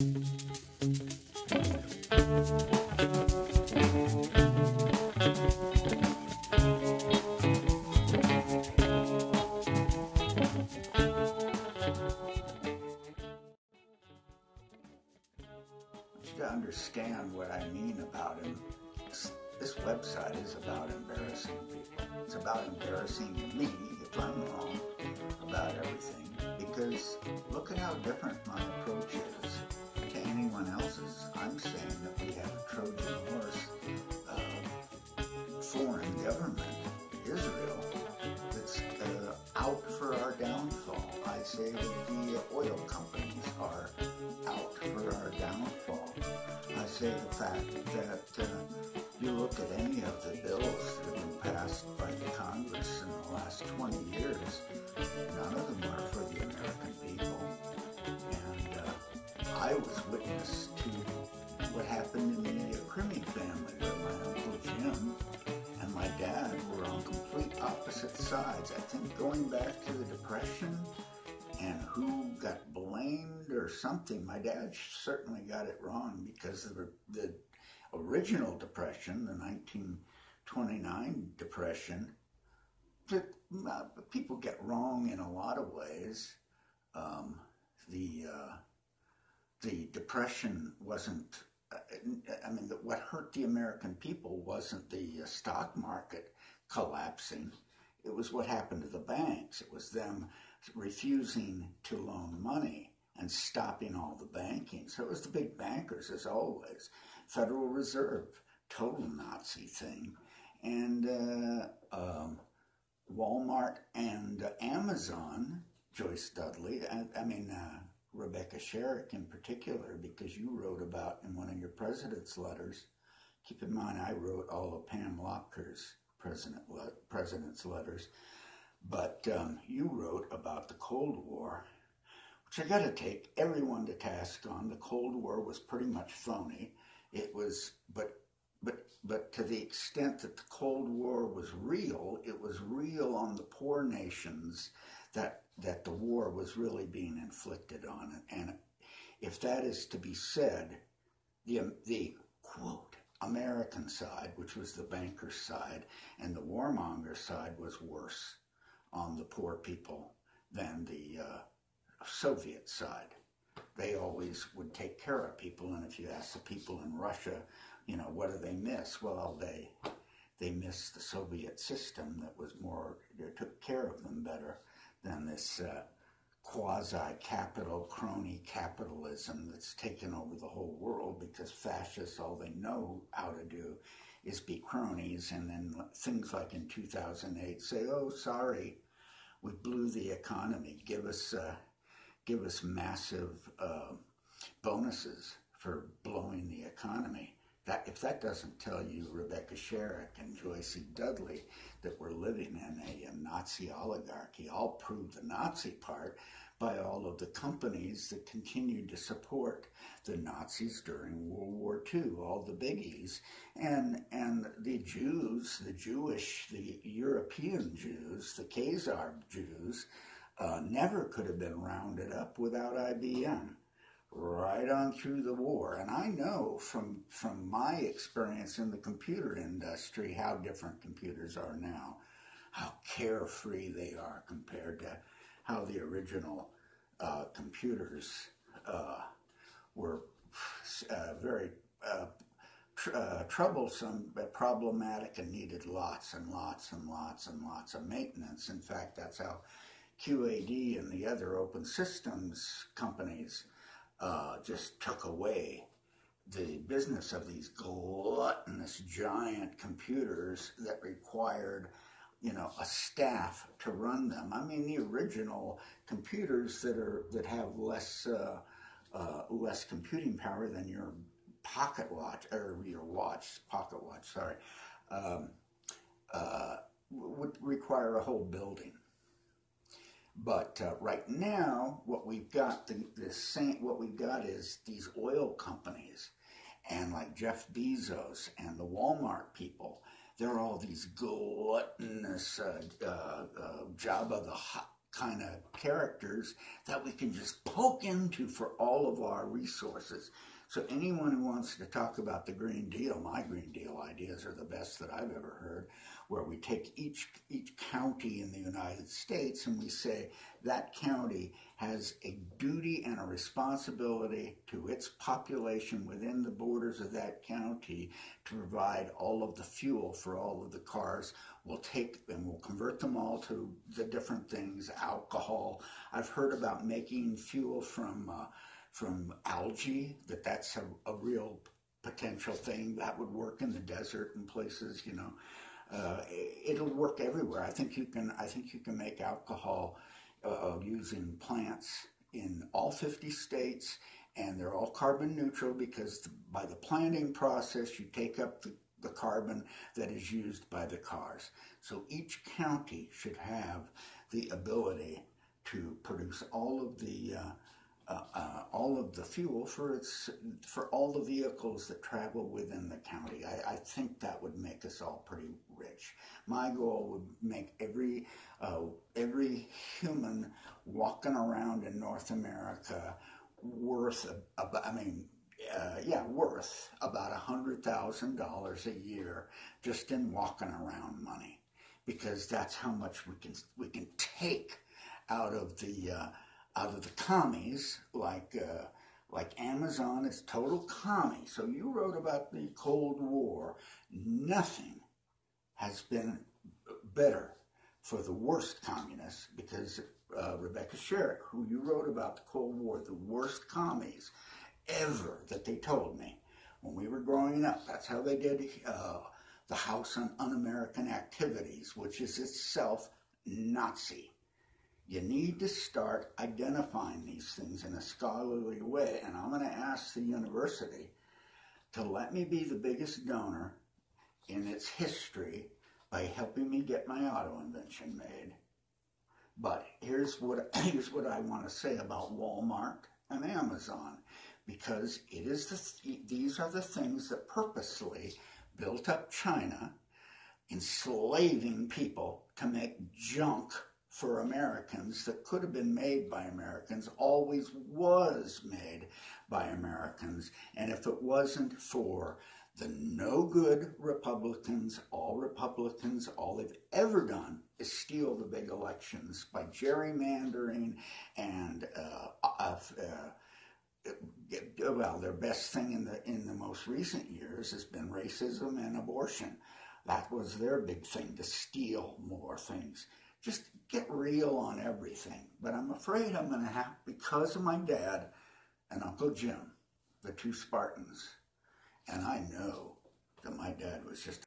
To understand what I mean about him, this website is about embarrassing people. It's about embarrassing me if I'm wrong about everything, because look at how different my approach is to anyone else's. I'm saying that we have a Trojan horse, foreign government, Israel, that's out for our downfall. I say that the oil companies are out for our downfall. I say the fact that you look at any of the bills that have been passed by the Congress in the last 20 years, none of them are for the American people. And I was witness to what happened in the Crimmy family, where my Uncle Jim and my dad were on complete opposite sides. I think going back to the Depression and who got blamed or something. My dad certainly got it wrong, because the original Depression, the 1929 Depression, people get wrong in a lot of ways. The Depression wasn't, what hurt the American people wasn't the stock market collapsing. It was what happened to the banks. It was them refusing to loan money and stopping all the banking. So it was the big bankers, as always. Federal Reserve, total Nazi thing. And Walmart and Amazon, Joyce Dudley, Rebecca Sherrick in particular, because you wrote about in one of your president's letters. Keep in mind, I wrote all of Pam Lopker's president's letters. But you wrote about the Cold War, which I got to take everyone to task on. The Cold War was pretty much phony. It was, but to the extent that the Cold War was real, it was real on the poor nations that the war was really being inflicted on. And if that is to be said, the quote, American side, which was the banker's side, and the warmonger side was worse on the poor people than the Soviet side. They always would take care of people, and if you ask the people in Russia, what do they miss? Well, they miss the Soviet system that was more, took care of them better than this quasi-capital, crony capitalism that's taken over the whole world, because fascists, all they know how to do is be cronies, and then things like in 2008 say, oh, sorry, we blew the economy, give us massive bonuses for blowing the economy. If that doesn't tell you, Rebecca Sherrick and Joyce E. Dudley, that we're living in a Nazi oligarchy, I'll prove the Nazi part by all of the companies that continued to support the Nazis during World War II, all the biggies, and the Jews, the European Jews, the Khazar Jews, never could have been rounded up without IBM. Right on through the war. And I know from my experience in the computer industry how different computers are now, how carefree they are compared to how the original computers were very troublesome, but problematic, and needed lots and lots and lots and lots of maintenance. In fact, that's how QAD and the other open systems companies just took away the business of these gluttonous giant computers that required, a staff to run them. I mean, the original computers that have less computing power than your pocket watch, or your pocket watch, sorry, would require a whole building. But right now, what we've got is these oil companies, and like Jeff Bezos and the Walmart people. They're all these gluttonous Jabba the Hutt kind of characters that we can just poke into for all of our resources. So anyone who wants to talk about the Green Deal, my Green Deal ideas are the best that I've ever heard, where we take each county in the United States and we say that county has a duty and a responsibility to its population within the borders of that county to provide all of the fuel for all of the cars. We'll take and we'll convert them all to the different things, alcohol. I've heard about making fuel from algae, that's a real potential thing that would work in the desert and places, you know. It'll work everywhere. I think you can make alcohol using plants in all 50 states, and they're all carbon neutral because by the planting process you take up the carbon that is used by the cars. So each county should have the ability to produce all of the fuel for all the vehicles that travel within the county. I think that would make us all pretty rich. My goal would make every human walking around in North America worth about $100,000 a year just in walking around money, because that's how much we can take out of the commies, like Amazon is total commie. So you wrote about the Cold War. Nothing has been better for the worst communists, because Rebecca Sherrick, who you wrote about the Cold War, the worst commies ever that they told me when we were growing up. That's how they did the House on Un-American Activities, which is itself Nazi. You need to start identifying these things in a scholarly way, and I'm going to ask the university to let me be the biggest donor in its history by helping me get my auto invention made. But here's what I want to say about Walmart and Amazon, because these are the things that purposely built up China, enslaving people to make junk for Americans that could have been made by Americans, always was made by Americans. And if it wasn't for the no good Republicans, all they've ever done is steal the big elections by gerrymandering and well, their best thing in the most recent years has been racism and abortion. That was their big thing, to steal more things. Just get real on everything. But I'm afraid I'm going to have, because of my dad and Uncle Jim, the two Spartans, and I know that my dad was just